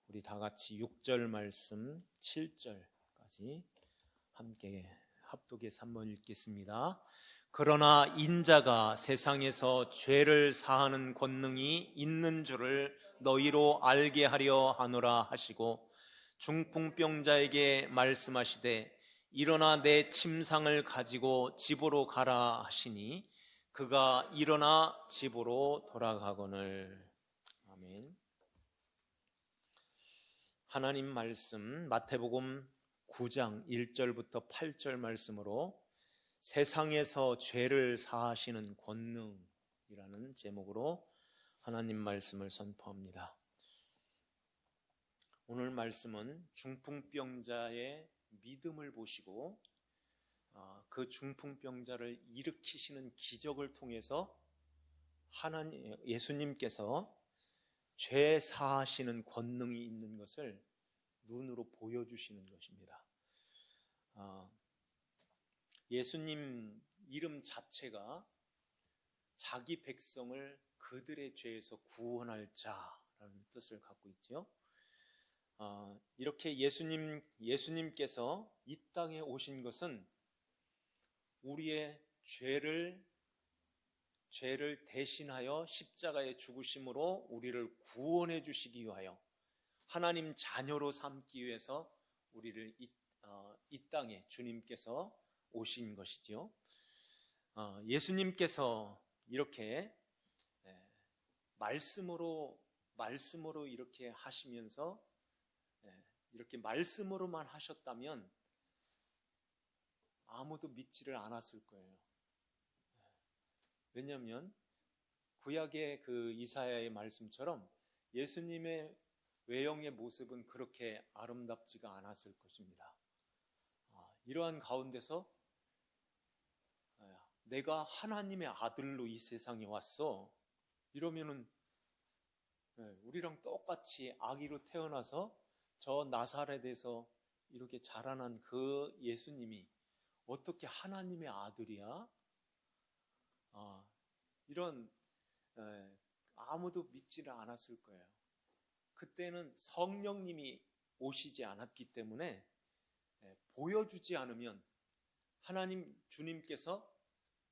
우리 다 같이 6절 말씀 7절까지 함께 합독해서 한번 읽겠습니다. 그러나 인자가 세상에서 죄를 사하는 권능이 있는 줄을 너희로 알게 하려 하노라 하시고 중풍병자에게 말씀하시되 일어나 내 침상을 가지고 집으로 가라 하시니 그가 일어나 집으로 돌아가거늘. 아멘. 하나님 말씀 마태복음 9장 1절부터 8절 말씀으로 세상에서 죄를 사하시는 권능이라는 제목으로 하나님 말씀을 선포합니다. 오늘 말씀은 중풍병자의 믿음을 보시고 그 중풍병자를 일으키시는 기적을 통해서 예수님께서 죄 사하시는 권능이 있는 것을 눈으로 보여주시는 것입니다. 예수님 이름 자체가 자기 백성을 그들의 죄에서 구원할 자라는 뜻을 갖고 있죠. 이렇게 예수님께서 이 땅에 오신 것은 우리의 죄를 대신하여 십자가에 죽으심으로 우리를 구원해 주시기 위하여 하나님 자녀로 삼기 위해서 우리를 이 땅에 주님께서 오신 것이죠. 예수님께서 이렇게 말씀으로 이렇게 하시면서 이렇게 말씀으로만 하셨다면 아무도 믿지를 않았을 거예요. 왜냐하면 구약의 그 이사야의 말씀처럼 예수님의 외형의 모습은 그렇게 아름답지가 않았을 것입니다. 이러한 가운데서 내가 하나님의 아들로 이 세상에 왔어 이러면은 우리랑 똑같이 아기로 태어나서 저 나사렛에서 이렇게 자라난 그 예수님이 어떻게 하나님의 아들이야? 이런 아무도 믿지를 않았을 거예요. 그때는 성령님이 오시지 않았기 때문에 보여주지 않으면 하나님 주님께서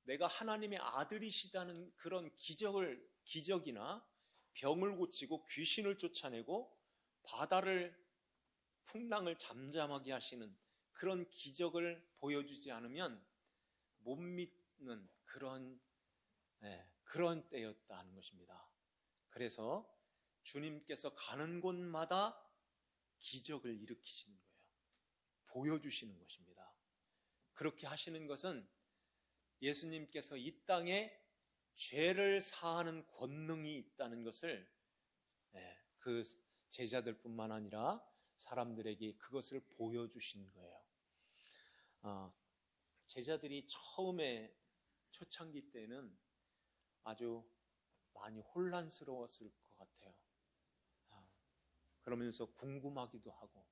내가 하나님의 아들이시다는 그런 기적이나 병을 고치고 귀신을 쫓아내고 바다를 풍랑을 잠잠하게 하시는 그런 기적을 보여주지 않으면 못 믿는 그런 때였다는 것입니다. 그래서 주님께서 가는 곳마다 기적을 일으키시는 거예요. 보여주시는 것입니다. 그렇게 하시는 것은 예수님께서 이 땅에 죄를 사하는 권능이 있다는 것을 그 제자들뿐만 아니라 사람들에게 그것을 보여주신 거예요. 제자들이 처음에 초창기 때는 아주 많이 혼란스러웠을 것 같아요. 그러면서 궁금하기도 하고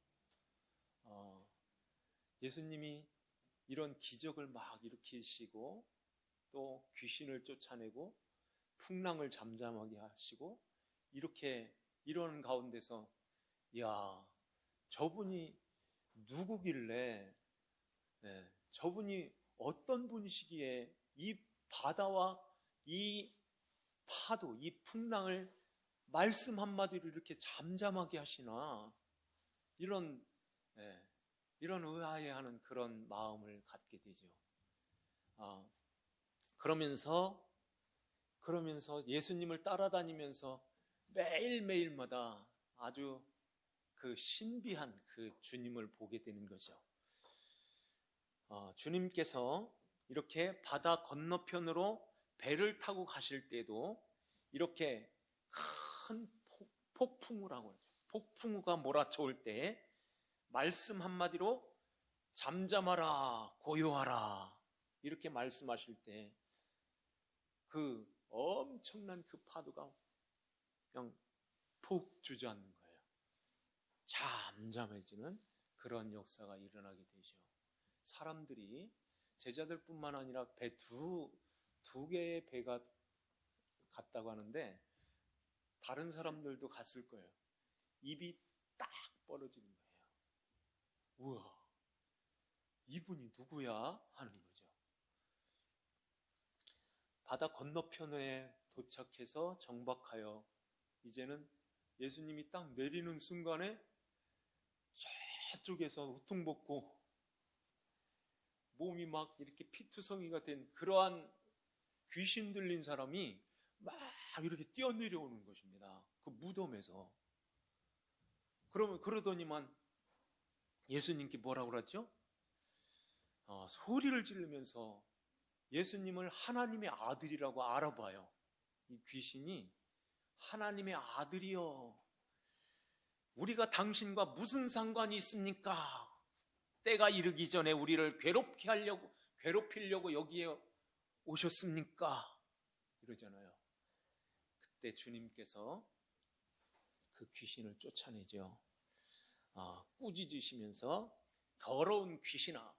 예수님이 이런 기적을 막 일으키시고 또 귀신을 쫓아내고 풍랑을 잠잠하게 하시고 이런 가운데서 야, 저분이 누구길래 저분이 어떤 분이시기에 이 바다와 이 파도, 이 풍랑을 말씀 한마디로 이렇게 잠잠하게 하시나 이런 의아해하는 그런 마음을 갖게 되죠. 그러면서 예수님을 따라다니면서 매일매일마다 아주 그 신비한 그 주님을 보게 되는 거죠. 주님께서 이렇게 바다 건너편으로 배를 타고 가실 때도 이렇게 큰 폭풍우라고 하죠. 폭풍우가 몰아쳐올 때 말씀 한마디로 잠잠하라, 고요하라 이렇게 말씀하실 때 그 엄청난 그 파도가 그냥 푹 주저앉는 거예요. 잠잠해지는 그런 역사가 일어나게 되죠. 사람들이 제자들뿐만 아니라 배 두 개의 배가 갔다고 하는데 다른 사람들도 갔을 거예요. 입이 딱 벌어지는 거예요. 우와, 이분이 누구야? 하는 거죠. 바다 건너편에 도착해서 정박하여 이제는 예수님이 딱 내리는 순간에 저쪽에서 우퉁벗고 몸이 막 이렇게 피투성이가 된 그러한 귀신 들린 사람이 막 이렇게 뛰어내려오는 것입니다. 그 무덤에서. 그러더니만 예수님께 뭐라고 그랬죠? 소리를 지르면서 예수님을 하나님의 아들이라고 알아봐요. 이 귀신이 하나님의 아들이요, 우리가 당신과 무슨 상관이 있습니까? 때가 이르기 전에 우리를 괴롭히려고 여기에 오셨습니까? 이러잖아요. 그때 주님께서 그 귀신을 쫓아내죠. 꾸짖으시면서 더러운 귀신아,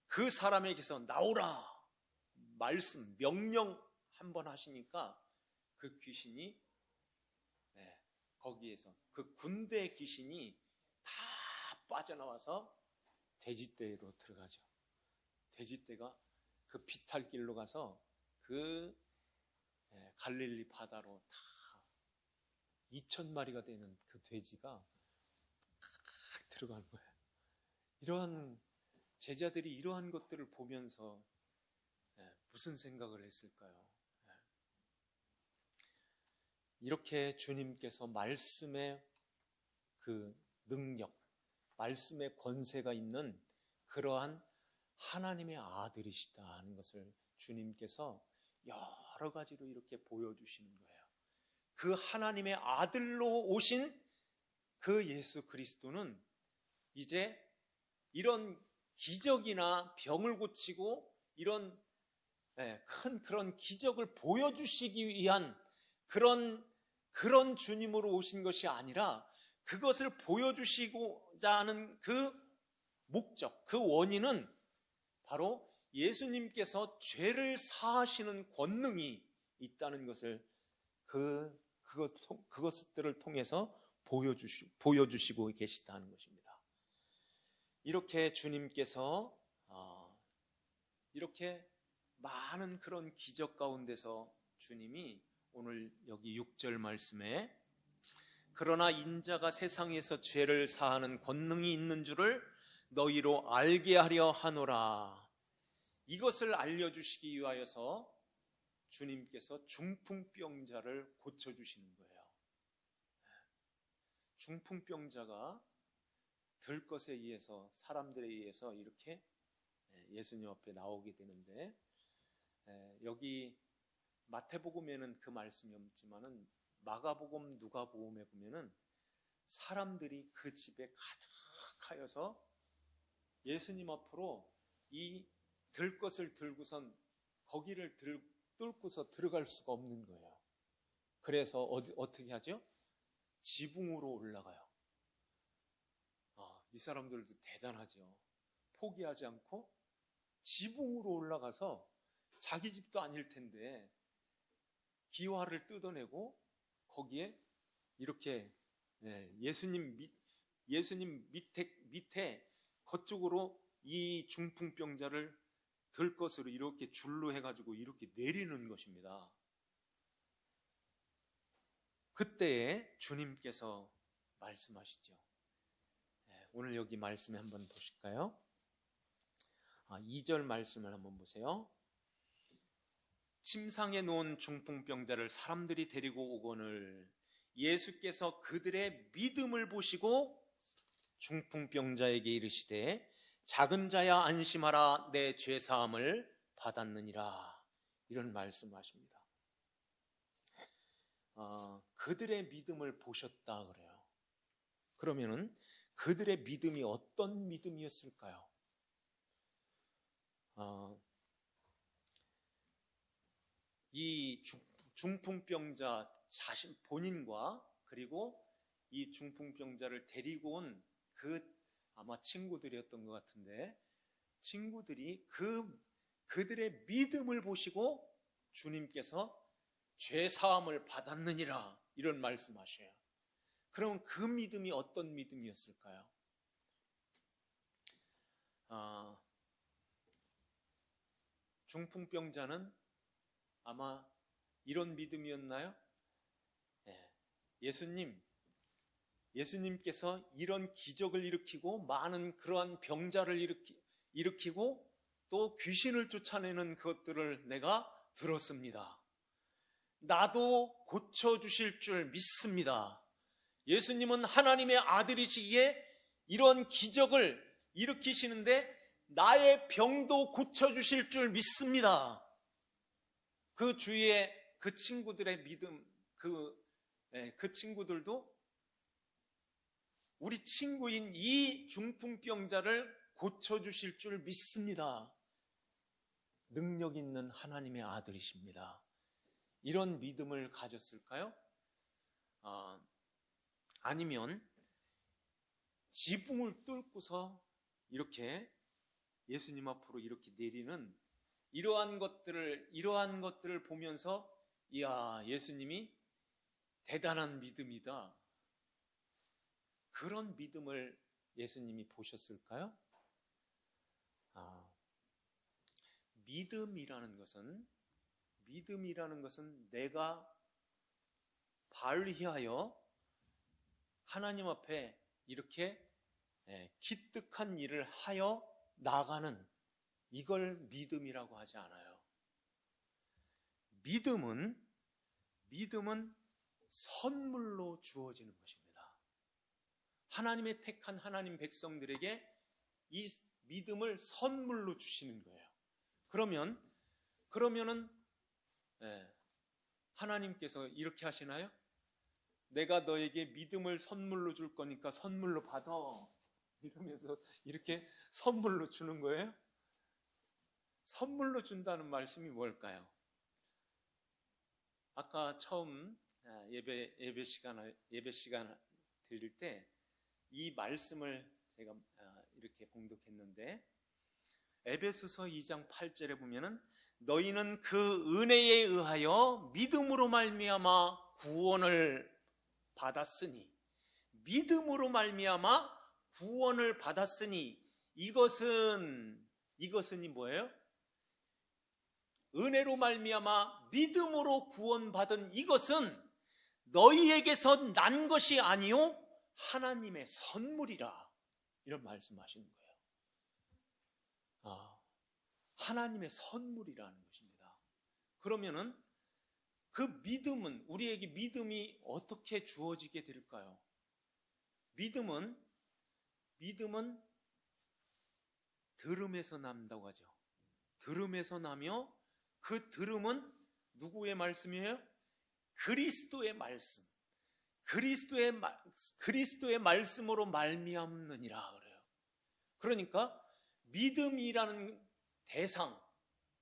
그 사람에게서 나오라 말씀, 명령 한번 하시니까 그 귀신이 거기에서 그 군대 귀신이 다 빠져나와서 돼지떼로 들어가죠. 돼지떼가 그 비탈길로 가서 그 갈릴리 바다로 다 2,000마리가 되는 그 돼지가 딱 들어가는 거예요. 이러한 제자들이 이러한 것들을 보면서 무슨 생각을 했을까요? 이렇게 주님께서 말씀의 그 능력, 말씀의 권세가 있는 그러한 하나님의 아들이시다는 것을 주님께서 여러 가지로 이렇게 보여주시는 거예요. 그 하나님의 아들로 오신 그 예수 그리스도는 이제 이런 기적이나 병을 고치고 이런 큰 그런 기적을 보여주시기 위한 그런 주님으로 오신 것이 아니라 그것을 보여주시고자 하는 그 목적, 그 원인은 바로 예수님께서 죄를 사하시는 권능이 있다는 것을 그것들을 통해서 보여주시고 계시다는 것입니다. 이렇게 주님께서 이렇게 많은 그런 기적 가운데서 주님이 오늘 여기 6절 말씀에 그러나 인자가 세상에서 죄를 사하는 권능이 있는 줄을 너희로 알게 하려 하노라, 이것을 알려주시기 위하여서 주님께서 중풍병자를 고쳐주시는 거예요. 중풍병자가 들것에 의해서 사람들에 의해서 이렇게 예수님 앞에 나오게 되는데, 여기 마태복음에는 그 말씀이 없지만은 마가복음, 누가복음에 보면은 사람들이 그 집에 가득하여서 예수님 앞으로 이 들것을 들고선 거기를 뚫고서 들어갈 수가 없는 거예요. 그래서 어떻게 하죠? 지붕으로 올라가요. 이 사람들도 대단하죠. 포기하지 않고 지붕으로 올라가서 자기 집도 아닐 텐데 기와를 뜯어내고 거기에 이렇게 예수님 밑에 그쪽으로 이 중풍병자를 들것으로 이렇게 줄로 해가지고 이렇게 내리는 것입니다. 그때에 주님께서 말씀하시죠. 오늘 여기 말씀에 한번 보실까요? 2절 말씀을 한번 보세요. 침상에 놓은 중풍병자를 사람들이 데리고 오거늘 예수께서 그들의 믿음을 보시고 중풍병자에게 이르시되 작은 자야 안심하라, 내 죄사함을 받았느니라, 이런 말씀하십니다. 그들의 믿음을 보셨다 그래요. 그러면은 그들의 믿음이 어떤 믿음이었을까요? 이 중풍병자 자신 본인과 그리고 이 중풍병자를 데리고 온 아마 친구들이었던 것 같은데, 친구들이 그들의 믿음을 보시고 주님께서 죄 사함을 받았느니라, 이런 말씀하셔요. 그럼 그 믿음이 어떤 믿음이었을까요? 중풍병자는 아마 이런 믿음이었나요? 예수님께서 이런 기적을 일으키고 많은 그러한 병자를 일으키고 또 귀신을 쫓아내는 그것들을 내가 들었습니다. 나도 고쳐주실 줄 믿습니다. 예수님은 하나님의 아들이시기에 이런 기적을 일으키시는데 나의 병도 고쳐주실 줄 믿습니다. 그 주위에 그 친구들의 믿음, 그 친구들도 우리 친구인 이 중풍병자를 고쳐주실 줄 믿습니다. 능력 있는 하나님의 아들이십니다. 이런 믿음을 가졌을까요? 아니면 지붕을 뚫고서 이렇게 예수님 앞으로 이렇게 내리는 이러한 것들을 보면서 이야, 예수님이 대단한 믿음이다. 그런 믿음을 예수님이 보셨을까요? 믿음이라는 것은 내가 발휘하여 하나님 앞에 이렇게 기특한 일을 하여 나가는, 이걸 믿음이라고 하지 않아요. 믿음은 선물로 주어지는 것입니다. 하나님의 택한 하나님 백성들에게 이 믿음을 선물로 주시는 거예요. 그러면은 하나님께서 이렇게 하시나요? 내가 너에게 믿음을 선물로 줄 거니까 선물로 받아, 이러면서 이렇게 선물로 주는 거예요? 선물로 준다는 말씀이 뭘까요? 아까 처음 예배 시간 드릴 때 이 말씀을 제가 이렇게 봉독했는데, 에베소서 2장 8절에 보면은 너희는 그 은혜에 의하여 믿음으로 말미암아 구원을 받았으니, 믿음으로 말미암아 구원을 받았으니, 이것은 뭐예요? 은혜로 말미암아 믿음으로 구원받은 이것은 너희에게서 난 것이 아니요 하나님의 선물이라, 이런 말씀하시는 거예요. 하나님의 선물이라는 것입니다. 그러면은 그 믿음은, 우리에게 믿음이 어떻게 주어지게 될까요? 믿음은 들음에서 난다고 하죠. 들음에서 나며, 그 들음은 누구의 말씀이에요? 그리스도의 말씀. 그리스도의 말씀으로 말미암느니라 그래요. 그러니까 믿음이라는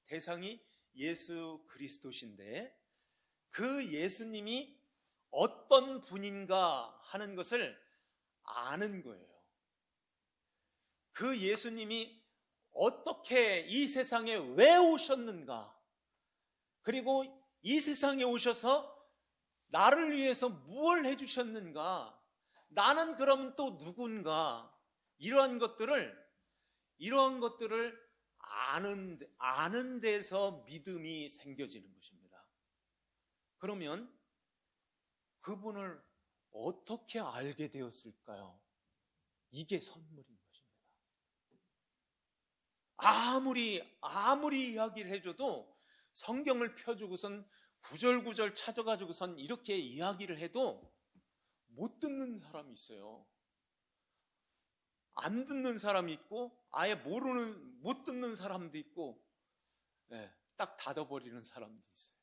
대상이 예수 그리스도신데, 그 예수님이 어떤 분인가 하는 것을 아는 거예요. 그 예수님이 어떻게 이 세상에 왜 오셨는가, 그리고 이 세상에 오셔서 나를 위해서 무엇을 해주셨는가, 나는 그럼 또 누군가, 이러한 것들을 아는 데서 믿음이 생겨지는 것입니다. 그러면 그분을 어떻게 알게 되었을까요? 이게 선물인 것입니다. 아무리 이야기를 해줘도, 성경을 펴주고선 구절구절 찾아가지고선 이렇게 이야기를 해도 못 듣는 사람이 있어요. 안 듣는 사람이 있고, 아예 못 듣는 사람도 있고, 딱 닫아버리는 사람도 있어요.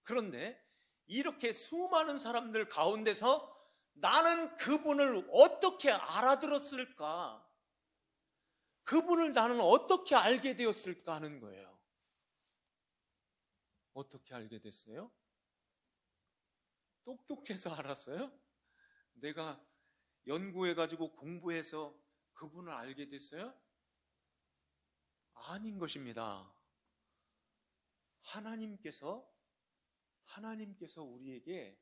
그런데 이렇게 수많은 사람들 가운데서 나는 그분을 어떻게 알아들었을까? 그분을 나는 어떻게 알게 되었을까 하는 거예요. 어떻게 알게 됐어요? 똑똑해서 알았어요? 내가 연구해가지고 공부해서 그분을 알게 됐어요? 아닌 것입니다. 하나님께서 우리에게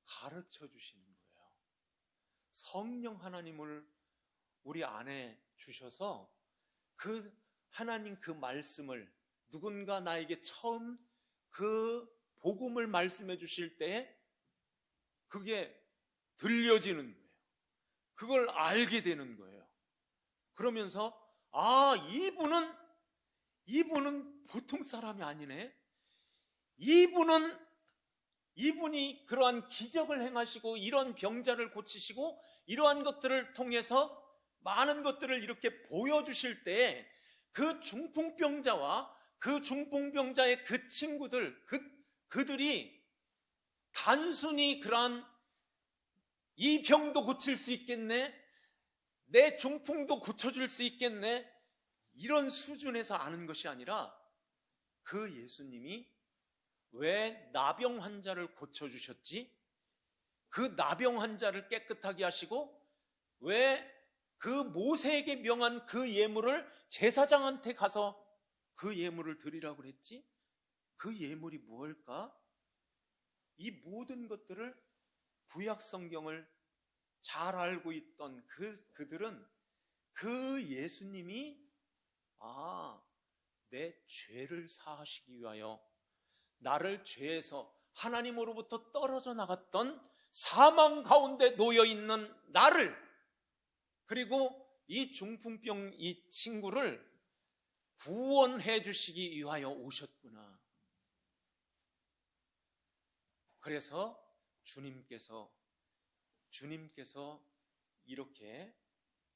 가르쳐 주시는 거예요. 성령 하나님을 우리 안에 주셔서 그 하나님 그 말씀을 누군가 나에게 처음 그 복음을 말씀해 주실 때에 그게 들려지는 거예요. 그걸 알게 되는 거예요. 그러면서 이분은 보통 사람이 아니네. 이분이 그러한 기적을 행하시고 이런 병자를 고치시고 이러한 것들을 통해서 많은 것들을 이렇게 보여주실 때 그 중풍병자와 그 중풍병자의 그 친구들, 그들이 단순히 그러한 이 병도 고칠 수 있겠네, 내 중풍도 고쳐줄 수 있겠네, 이런 수준에서 아는 것이 아니라 그 예수님이 왜 나병 환자를 고쳐주셨지? 그 나병 환자를 깨끗하게 하시고 왜 그 모세에게 명한 그 예물을 제사장한테 가서 그 예물을 드리라고 그랬지? 그 예물이 무엇일까? 이 모든 것들을 구약 성경을 잘 알고 있던 그들은 그 예수님이 내 죄를 사하시기 위하여 나를 죄에서 하나님으로부터 떨어져 나갔던 사망 가운데 놓여있는 나를, 그리고 이 중풍병 이 친구를 구원해 주시기 위하여 오셨구나. 그래서 주님께서 이렇게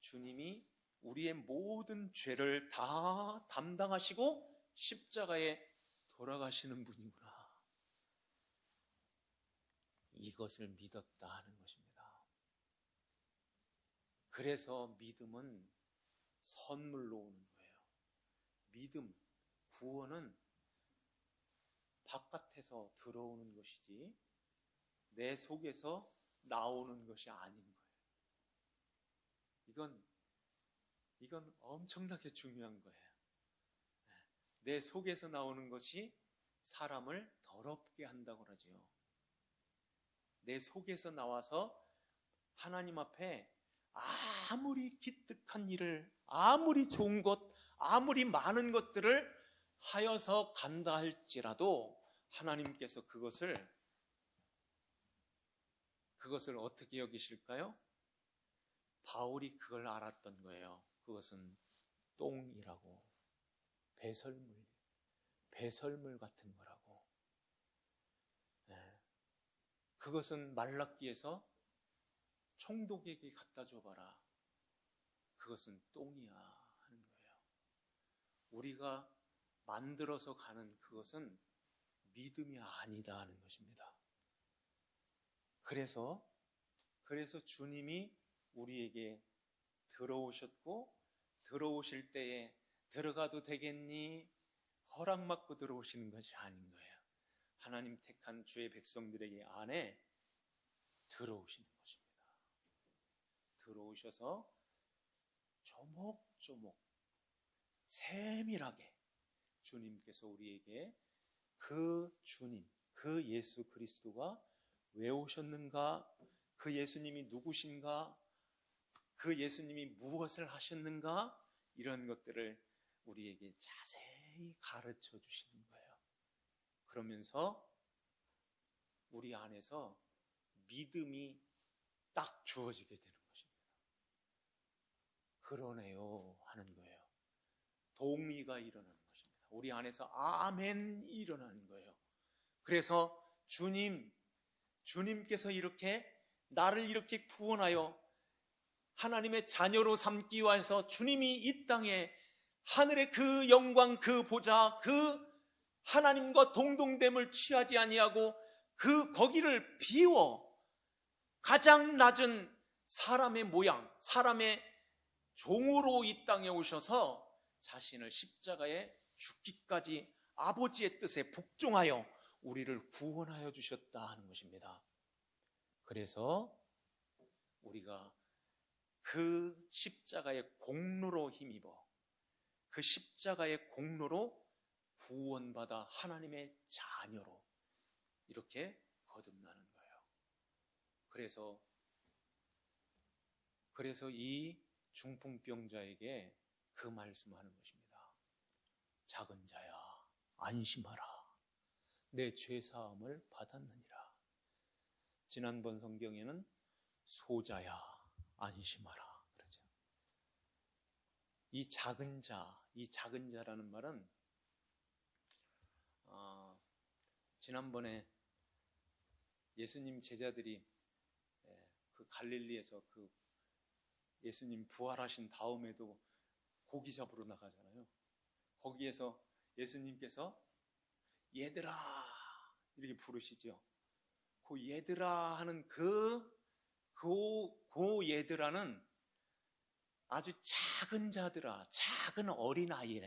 주님이 우리의 모든 죄를 다 담당하시고 십자가에 돌아가시는 분이구나. 이것을 믿었다 하는 것입니다. 그래서 믿음은 선물로 오는 거예요. 믿음, 구원은 바깥에서 들어오는 것이지 내 속에서 나오는 것이 아닌 거예요. 이건 엄청나게 중요한 거예요. 내 속에서 나오는 것이 사람을 더럽게 한다고 그러죠. 내 속에서 나와서 하나님 앞에 아무리 기특한 일을, 아무리 좋은 것, 아무리 많은 것들을 하여서 간다 할지라도 하나님께서 그것을 어떻게 여기실까요? 바울이 그걸 알았던 거예요. 그것은 똥이라고, 배설물 같은 거라고. 그것은 말라기에서 총독에게 갖다 줘봐라, 그것은 똥이야 하는 거예요. 우리가 만들어서 가는 그것은 믿음이 아니다 하는 것입니다. 그래서 주님이 우리에게 들어오셨고, 들어오실 때에 들어가도 되겠니? 허락받고 들어오시는 것이 아닌 거예요. 하나님 택한 주의 백성들에게 안에 들어오시는 것입니다. 들어오셔서 조목조목 세밀하게 주님께서 우리에게 그 주님, 그 예수 그리스도가 왜 오셨는가, 그 예수님이 누구신가, 그 예수님이 무엇을 하셨는가, 이런 것들을 우리에게 자세히 가르쳐 주시는 거예요. 그러면서 우리 안에서 믿음이 딱 주어지게 되는 것입니다. 그러네요 하는 거예요. 동의가 일어나는 것입니다. 우리 안에서 아멘이 일어나는 거예요. 그래서 주님께서 이렇게 나를 이렇게 구원하여 하나님의 자녀로 삼기 위해서 주님이 이 땅에 하늘의 그 영광, 그 보좌, 그 하나님과 동등됨을 취하지 아니하고 거기를 비워 가장 낮은 사람의 모양, 사람의 종으로 이 땅에 오셔서 자신을 십자가에 죽기까지 아버지의 뜻에 복종하여 우리를 구원하여 주셨다 하는 것입니다. 그래서 우리가 그 십자가의 공로로 힘입어 그 십자가의 공로로 구원받아 하나님의 자녀로 이렇게 거듭나는 거예요. 그래서 그래서 이 중풍병자에게 그 말씀하는 것입니다. 작은 자야, 안심하라. 내 죄사함을 받았느니라. 지난번 성경에는 소자야, 안심하라 그러죠. 이 작은 자, 이 작은 자라는 말은 지난번에 예수님 제자들이 그 갈릴리에서 그 예수님 부활하신 다음에도 고기 잡으러 나가잖아요. 거기에서 예수님께서 얘들아 이렇게 부르시죠. 그 얘들아 하는 그 얘들아는 아주 작은 자들아, 작은 어린아이,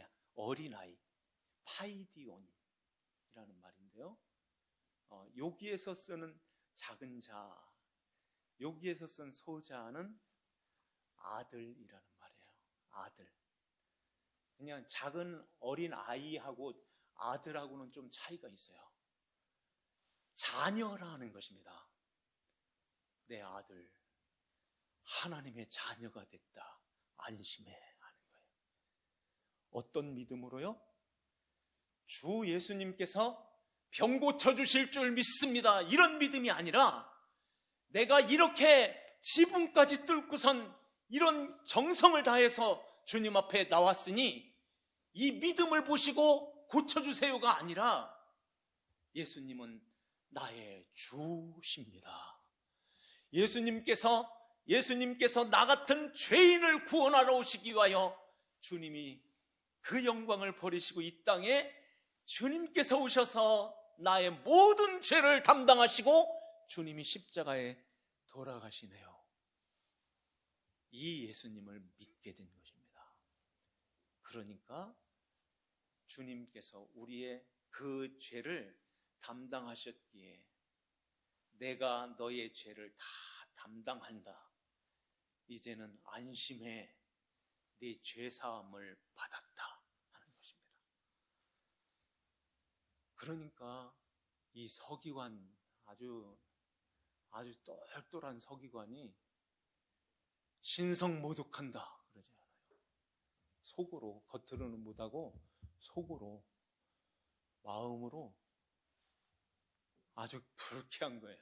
파이디온이라는 말인데요. 여기에서 쓰는 작은 자, 여기에서 쓴 소자는 아들이라는 말이에요. 아들. 그냥 작은 어린 아이하고 아들하고는 좀 차이가 있어요. 자녀라는 것입니다. 내 아들, 하나님의 자녀가 됐다. 안심해 하는 거예요. 어떤 믿음으로요? 주 예수님께서 병 고쳐주실 줄 믿습니다. 이런 믿음이 아니라 내가 이렇게 지붕까지 뚫고선 이런 정성을 다해서 주님 앞에 나왔으니 이 믿음을 보시고 고쳐주세요가 아니라 예수님은 나의 주십니다. 예수님께서 나 같은 죄인을 구원하러 오시기 위하여 주님이 그 영광을 버리시고 이 땅에 주님께서 오셔서 나의 모든 죄를 담당하시고 주님이 십자가에 돌아가시네요. 이 예수님을 믿게 된 것입니다. 그러니까 주님께서 우리의 그 죄를 담당하셨기에 내가 너의 죄를 다 담당한다. 이제는 안심해. 네 죄사함을 받았다 하는 것입니다. 그러니까 이 서기관, 아주 똘똘한 서기관이 신성모독한다 그러지 않아요. 속으로, 겉으로는 못하고 속으로, 마음으로 아주 불쾌한 거예요.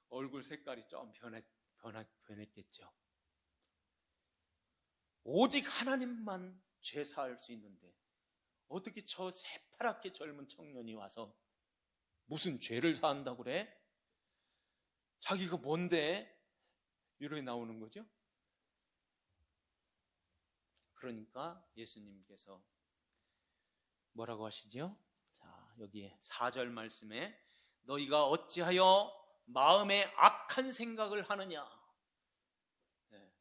얼굴 색깔이 좀 변했겠죠. 오직 하나님만 죄 사할 수 있는데 어떻게 저 새파랗게 젊은 청년이 와서 무슨 죄를 사한다고 그래? 자기가 뭔데? 이렇게 나오는 거죠. 그러니까 예수님께서 뭐라고 하시죠? 자, 여기에 4절 말씀에 너희가 어찌하여 마음에 악한 생각을 하느냐? 네,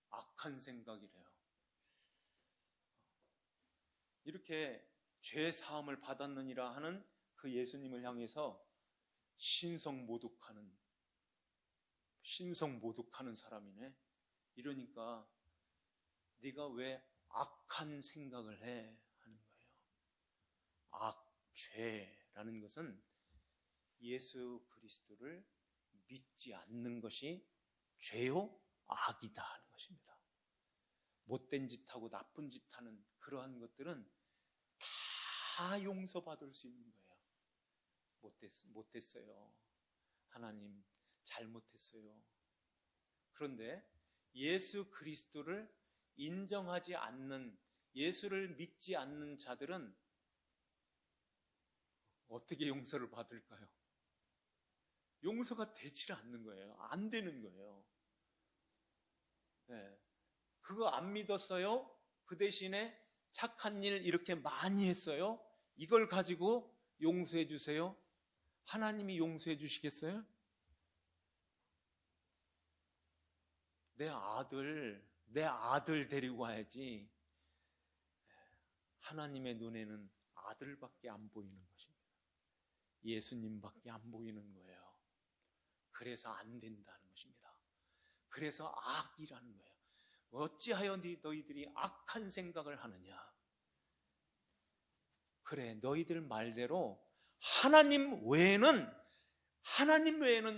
악한 생각이래요. 이렇게 죄 사함을 받았느니라 하는 그 예수님을 향해서 신성모독하는 사람이네. 이러니까 네가 왜 악한 생각을 해? 하는 거예요. 죄라는 것은 예수 그리스도를 믿지 않는 것이 죄요? 악이다 하는 것입니다. 못된 짓하고 나쁜 짓하는 그러한 것들은 다 용서받을 수 있는 거예요. 못했어요. 하나님 잘못했어요. 그런데 예수 그리스도를 인정하지 않는, 예수를 믿지 않는 자들은 어떻게 용서를 받을까요? 용서가 되질 않는 거예요. 안 되는 거예요. 네. 그거 안 믿었어요? 그 대신에 착한 일 이렇게 많이 했어요? 이걸 가지고 용서해 주세요? 하나님이 용서해 주시겠어요? 내 아들 데리고 와야지. 하나님의 눈에는 아들밖에 안 보이는 것입니다. 예수님밖에 안 보이는 거예요. 그래서 안 된다는 것입니다. 그래서 악이라는 거예요. 어찌하여 너희들이 악한 생각을 하느냐? 그래, 너희들 말대로 하나님 외에는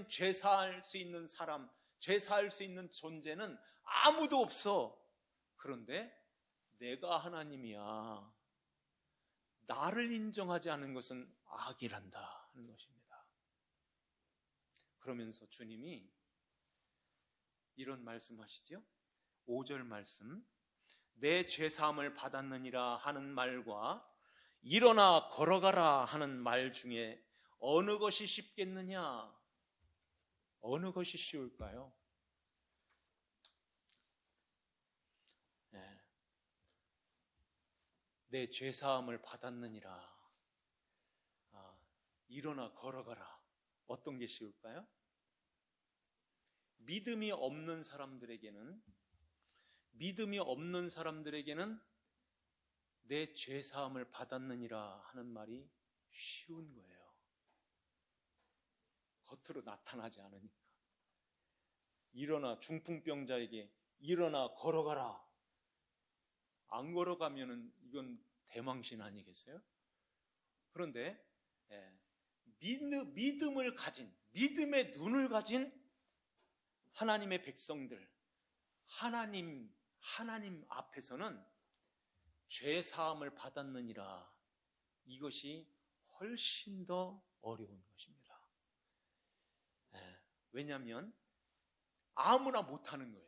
죄 사할 수 있는 사람, 죄 사할 수 있는 존재는 아무도 없어. 그런데 내가 하나님이야. 나를 인정하지 않은 것은 악이란다 하는 것입니다. 그러면서 주님이 이런 말씀하시죠. 5절 말씀, 내 죄사함을 받았느니라 하는 말과 일어나 걸어가라 하는 말 중에 어느 것이 쉽겠느냐? 어느 것이 쉬울까요? 네. 내 죄사함을 받았느니라. 일어나 걸어가라. 어떤 게 쉬울까요? 믿음이 없는 사람들에게는 내 죄사함을 받았느니라 하는 말이 쉬운 거예요. 겉으로 나타나지 않으니까. 일어나, 중풍병자에게 일어나 걸어가라. 안 걸어가면은 이건 대망신 아니겠어요? 그런데 믿음을 가진, 믿음의 눈을 가진 하나님의 백성들, 하나님 앞에서는 죄 사함을 받았느니라, 이것이 훨씬 더 어려운 것입니다. 왜냐하면 아무나 못하는 거예요.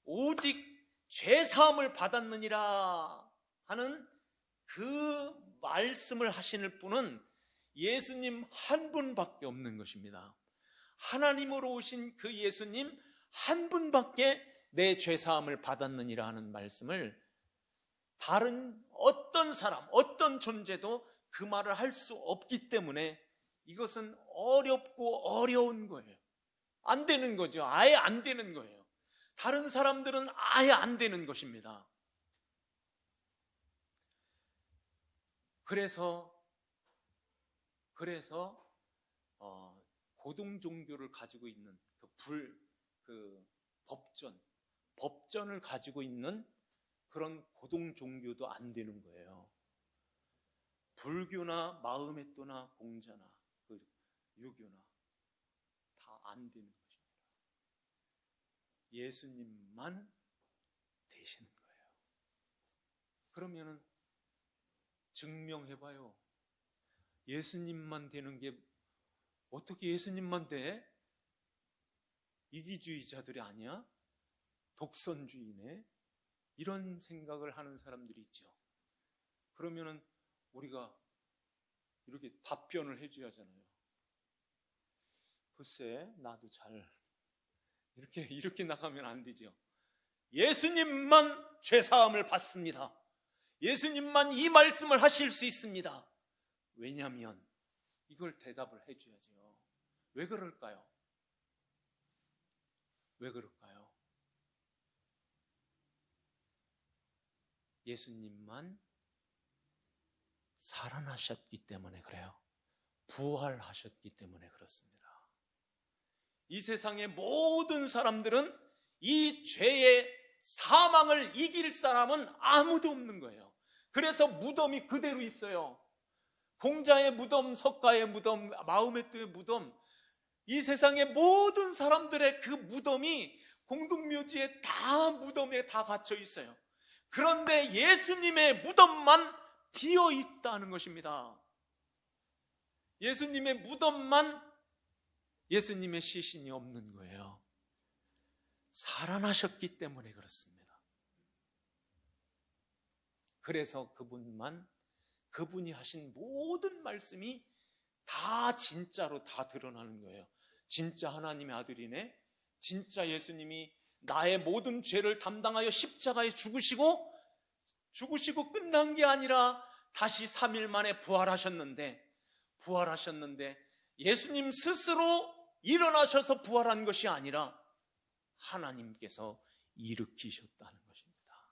오직 죄 사함을 받았느니라 하는 그 말씀을 하시는 분은 예수님 한 분밖에 없는 것입니다. 하나님으로 오신 그 예수님 한 분밖에 내 죄사함을 받았느니라 하는 말씀을 다른 어떤 사람, 어떤 존재도 그 말을 할 수 없기 때문에 이것은 어렵고 어려운 거예요. 안 되는 거죠. 아예 안 되는 거예요. 다른 사람들은 아예 안 되는 것입니다. 그래서 고등 종교를 가지고 있는 그 법전을 가지고 있는 그런 고등 종교도 안 되는 거예요. 불교나 마흐메트나 공자나 유교나 다 안 되는 것입니다. 예수님만 되시는 거예요. 그러면은 증명해봐요. 예수님만 되는 게 어떻게 예수님만 돼? 이기주의자들이 아니야? 독선주의네? 이런 생각을 하는 사람들이 있죠. 그러면은 우리가 이렇게 답변을 해줘야 하잖아요. 글쎄, 나도 잘 이렇게 나가면 안 되죠. 예수님만 죄사함을 받습니다. 예수님만 이 말씀을 하실 수 있습니다. 왜냐하면 이걸 대답을 해줘야죠. 왜 그럴까요? 왜 그럴까요? 예수님만 살아나셨기 때문에 그래요. 부활하셨기 때문에 그렇습니다. 이 세상의 모든 사람들은 이 죄의 사망을 이길 사람은 아무도 없는 거예요. 그래서 무덤이 그대로 있어요. 공자의 무덤, 석가의 무덤, 마호메트의 무덤, 이 세상의 모든 사람들의 그 무덤이 공동묘지에 무덤에 다 갇혀 있어요. 그런데 예수님의 무덤만 비어 있다는 것입니다. 예수님의 무덤만 예수님의 시신이 없는 거예요. 살아나셨기 때문에 그렇습니다. 그래서 그분이 하신 모든 말씀이 다 진짜로 다 드러나는 거예요. 진짜 하나님의 아들이네. 진짜 예수님이 나의 모든 죄를 담당하여 십자가에 죽으시고 끝난 게 아니라 다시 3일 만에 부활하셨는데 예수님 스스로 일어나셔서 부활한 것이 아니라 하나님께서 일으키셨다는 것입니다.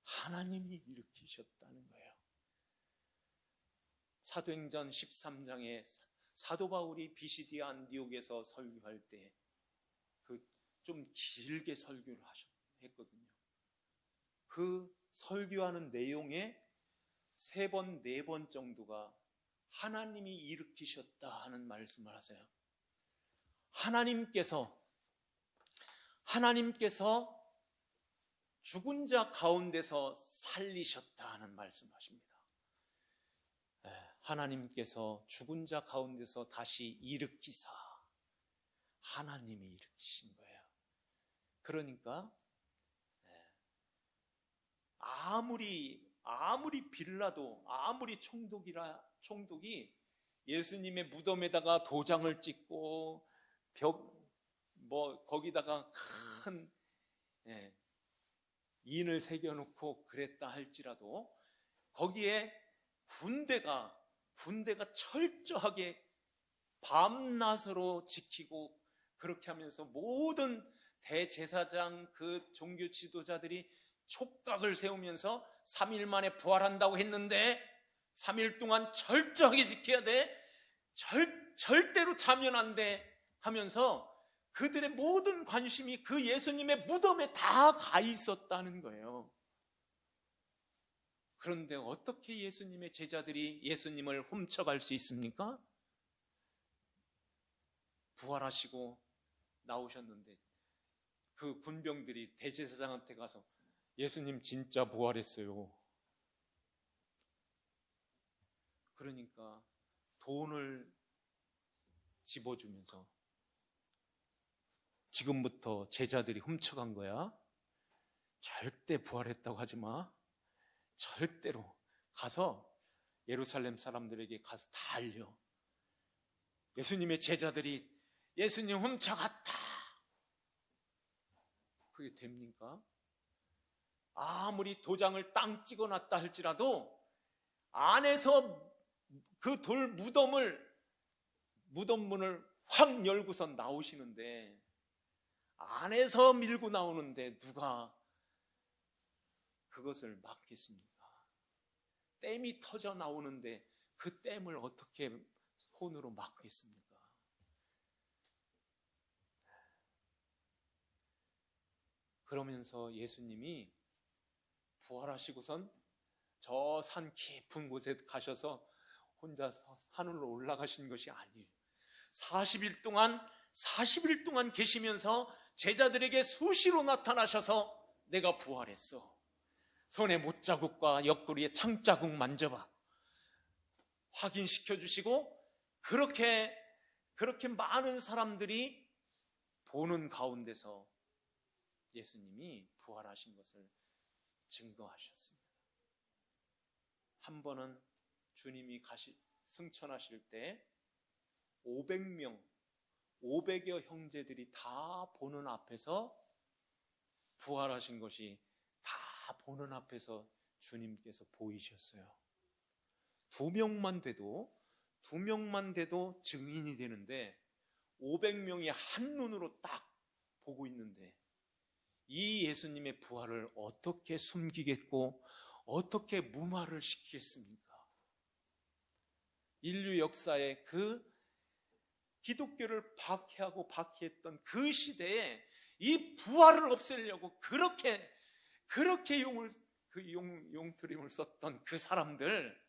하나님이 일으키셨다는 거예요. 사도행전 13장에 사도 바울이 비시디아 안디옥에서 설교할 때 좀 길게 설교를 했거든요. 그 설교하는 내용에 3번, 4번 정도가 하나님이 일으키셨다 하는 말씀을 하세요. 하나님께서 하나님께서 죽은 자 가운데서 살리셨다는 말씀하십니다. 하나님께서 죽은 자 가운데서 다시 일으키사 하나님이 일으키신 거예요. 그러니까 아무리 빌라도, 아무리 총독이 예수님의 무덤에다가 도장을 찍고 거기다가 큰 인을 새겨놓고 그랬다 할지라도 거기에 군대가 철저하게 밤낮으로 지키고 그렇게 하면서 모든 대제사장 그 종교 지도자들이 촉각을 세우면서 3일 만에 부활한다고 했는데 3일 동안 철저하게 지켜야 돼, 절대로 자면 안 돼 하면서 그들의 모든 관심이 그 예수님의 무덤에 다 가 있었다는 거예요. 그런데 어떻게 예수님의 제자들이 예수님을 훔쳐갈 수 있습니까? 부활하시고 나오셨는데 그 군병들이 대제사장한테 가서 예수님 진짜 부활했어요. 그러니까 돈을 집어주면서 지금부터 제자들이 훔쳐간 거야. 절대 부활했다고 하지 마. 절대로. 가서 예루살렘 사람들에게 가서 다 알려. 예수님의 제자들이 예수님 훔쳐갔다. 그게 됩니까? 아무리 도장을 땅 찍어놨다 할지라도 안에서 그 돌 무덤문을 확 열고서 나오시는데 안에서 밀고 나오는데 누가 그것을 막겠습니까? 댐이 터져 나오는데 그 댐을 어떻게 손으로 막겠습니까? 그러면서 예수님이 부활하시고선 저 산 깊은 곳에 가셔서 혼자 하늘로 올라가신 것이 아니에요. 40일 동안 계시면서 제자들에게 수시로 나타나셔서 내가 부활했어. 손에 못자국과 옆구리에 창자국 만져봐. 확인시켜 주시고 그렇게 많은 사람들이 보는 가운데서 예수님이 부활하신 것을 증거하셨습니다. 한 번은 주님이 승천하실 때 500여 형제들이 다 보는 앞에서 부활하신 것이 다 보는 앞에서 주님께서 보이셨어요. 2명만 돼도 증인이 되는데 500명이 한눈으로 딱 보고 있는데 이 예수님의 부활을 어떻게 숨기겠고 어떻게 무마를 시키겠습니까? 인류 역사에 그 기독교를 박해했던 그 시대에 이 부활을 없애려고 그렇게 용트림을 썼던 그 사람들,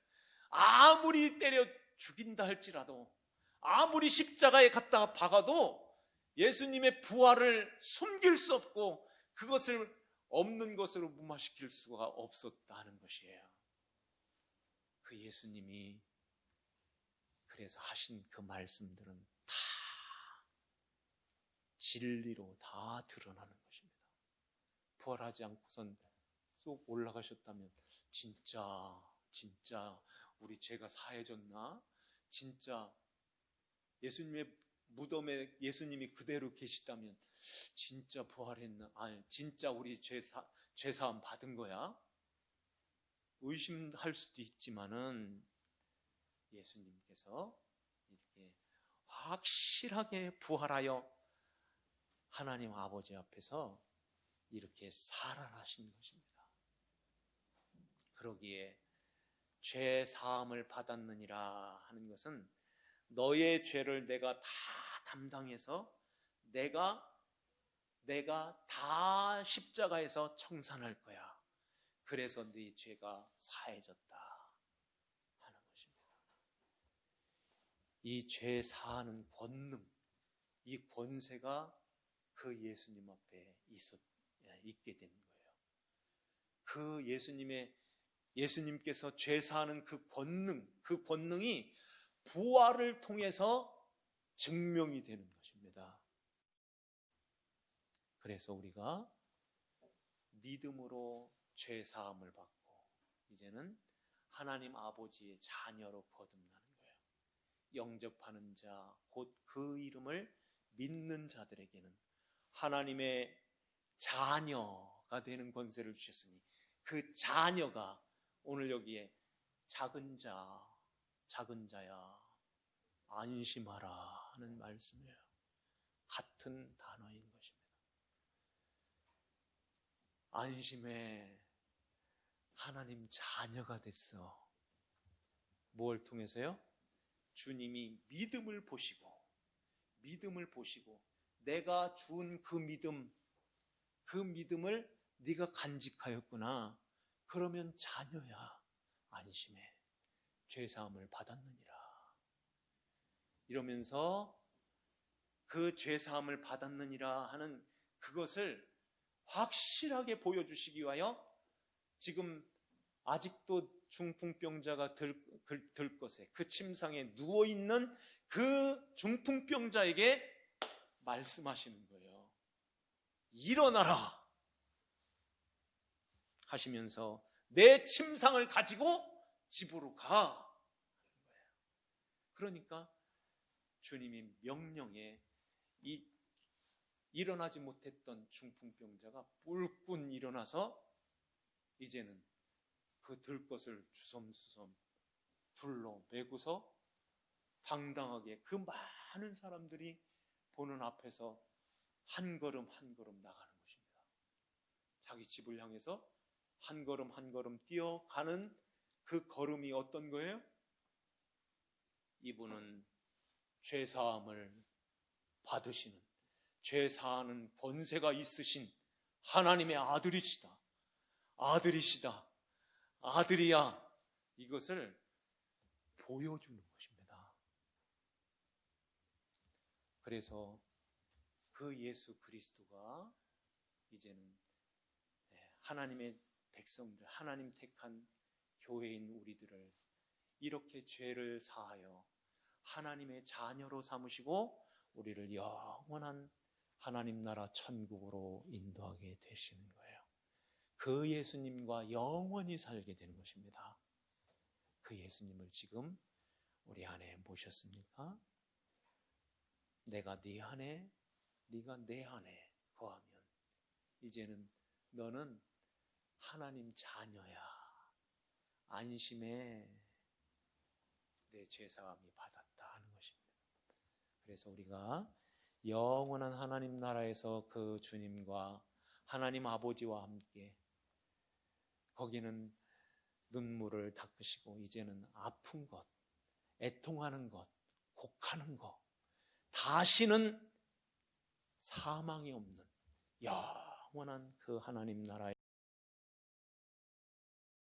아무리 때려 죽인다 할지라도, 아무리 십자가에 갖다가 박아도 예수님의 부활을 숨길 수 없고 그것을 없는 것으로 무마시킬 수가 없었다는 것이에요. 그 예수님이 그래서 하신 그 말씀들은 다 진리로 다 드러나는 것입니다. 부활하지 않고선 쏙 올라가셨다면 진짜 우리 죄가 사해졌나? 진짜 예수님의 무덤에 예수님이 그대로 계시다면 진짜 부활했나? 아니, 진짜 우리 죄사함 받은 거야? 의심할 수도 있지만은 예수님께서 이렇게 확실하게 부활하여 하나님 아버지 앞에서 이렇게 살아나신 것입니다. 그러기에 죄 사함을 받았느니라 하는 것은 너의 죄를 내가 다 담당해서 내가 다 십자가에서 청산할 거야. 그래서 네 죄가 사해졌다 하는 것입니다. 이 죄 사하는 권능, 이 권세가 그 예수님 앞에 있게 된 거예요. 그 예수님께서 죄 사하는 그 권능이 부활을 통해서 증명이 되는 것입니다. 그래서 우리가 믿음으로 죄 사함을 받고 이제는 하나님 아버지의 자녀로 거듭나는 거예요. 영접하는 자, 곧 그 이름을 믿는 자들에게는 하나님의 자녀가 되는 권세를 주셨으니 그 자녀가 오늘 여기에 작은 자야 안심하라 하는 말씀이에요. 같은 단어인 것입니다. 안심해. 하나님 자녀가 됐어. 뭘 통해서요? 주님이 믿음을 보시고 내가 준 그 믿음을 네가 간직하였구나. 그러면 자녀야. 안심해. 죄사함을 받았느니라. 이러면서 그 죄사함을 받았느니라 하는 그것을 확실하게 보여주시기 위하여 지금 아직도 중풍병자가 들것에 그 침상에 누워있는 그 중풍병자에게 말씀하시는 거예요. 일어나라 하시면서 내 침상을 가지고 집으로 가. 그러니까 주님이 명령에 이 일어나지 못했던 중풍병자가 뿔꾼 일어나서 이제는 그 들것을 주섬주섬 둘러 매고서 당당하게 그 많은 사람들이 보는 앞에서 한 걸음 한 걸음 나가는 것입니다. 자기 집을 향해서 한 걸음 한 걸음 뛰어가는 그 걸음이 어떤 거예요? 이분은 죄사함을 받으시는, 죄사하는 권세가 있으신 하나님의 아들이시다. 아들이야. 이것을 보여주는 것입니다. 그래서 그 예수 그리스도가 이제는 하나님의 백성들, 하나님 택한 교회인 우리들을 이렇게 죄를 사하여 하나님의 자녀로 삼으시고 우리를 영원한 하나님 나라 천국으로 인도하게 되시는 거예요. 그 예수님과 영원히 살게 되는 것입니다. 그 예수님을 지금 우리 안에 모셨습니까? 내가 네 안에, 네가 내 안에 거하면 이제는 너는 하나님 자녀야. 안심해. 내 죄사함이 받았다 하는 것입니다. 그래서 우리가 영원한 하나님 나라에서 그 주님과 하나님 아버지와 함께 거기는 눈물을 닦으시고 이제는 아픈 것, 애통하는 것, 곡하는 것, 다시는 사망이 없는 영원한 그 하나님 나라에